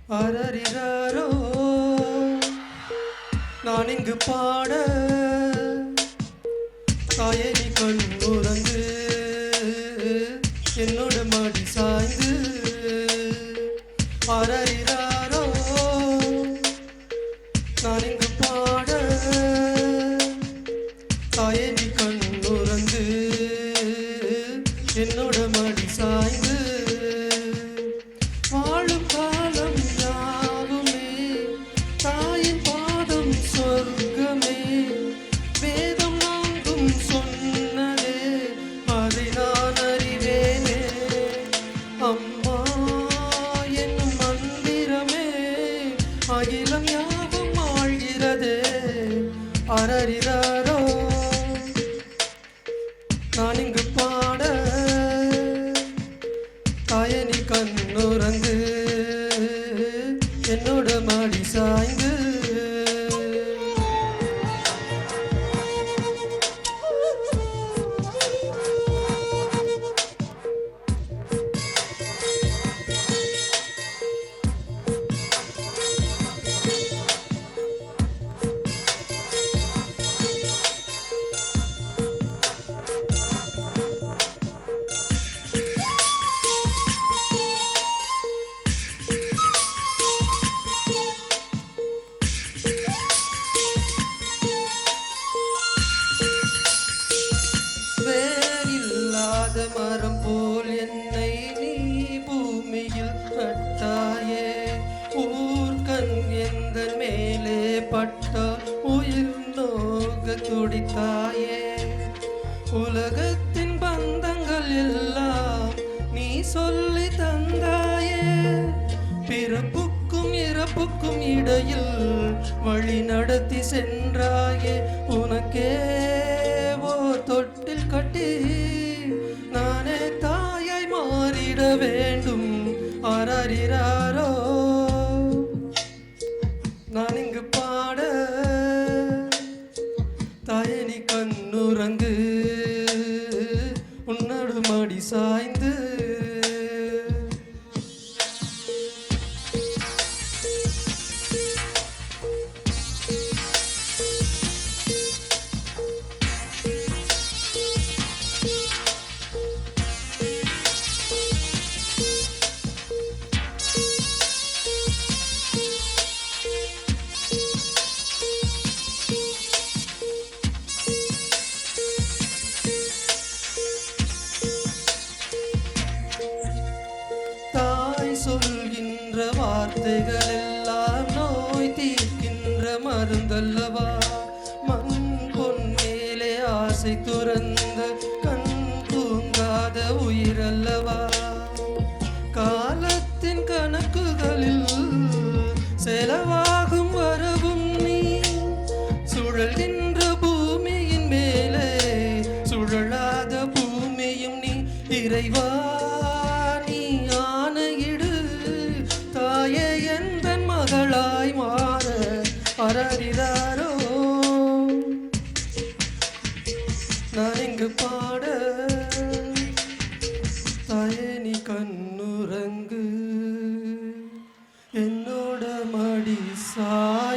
அரறிறாரோ நான் இங்கு பாட தாயனி கண்ணுறங்கு என்னோட மடி சாய்ந்து அரறிறாரோ நான் இங்கு பாட தாயனி கண்ணுறங்கு என்னோட மடி சாய்ந்து வாழும் காலம் யாவுமே தாயின் பாதம் சொர்க்கமே வேதம் நான்கும் சொன்னதே அதை நான் அறிவேனே அம்மா என்னும் மந்திரமே அகிலம் யாவும் ஆழ்கிறதே அரறிறாரோ நான் இங்கு பாட தாயனி கண்ணுறங்கு என்னோட மாடி சாய்ந்து மரம் போல் என்னை நீ பூமியில் நட்டாயே ஊர்கண் எந்த மேலே பட்டால் உயிர் நோக துடித்தாயே உலகத்தின் பந்தங்கள் எல்லாம் நீ சொல்லி தந்தாயே பிறப்புக்கும் இறப்புக்கும் இடையில் வழி நடத்தி சென்றாயே உனக்கே ஓர் தொட்டில் கட்டி நானே தாயாய் மாறிட வேண்டும் அரறிறாரோ நான் இங்கு பாட தாயனி கண்ணுறங்கு உன்னோடு மடி சாய்ந்து சொல்கின்ற வார்த்தைகள் எல்லாம் நோய் தீர்க்கின்ற மருந்தல்லவா மண் பொன் மேலே ஆசை துறந்த கண் தூங்காத உயிரல்லவா காலத்தின் கணக்குகளில் செலவாகும் வரவும் நீ சுழல்கின்ற பூமியின் மேலே சுழலாத பூமியும் நீ இறைவா மகளாய் மாற அரறிறாரோ நான் இங்கு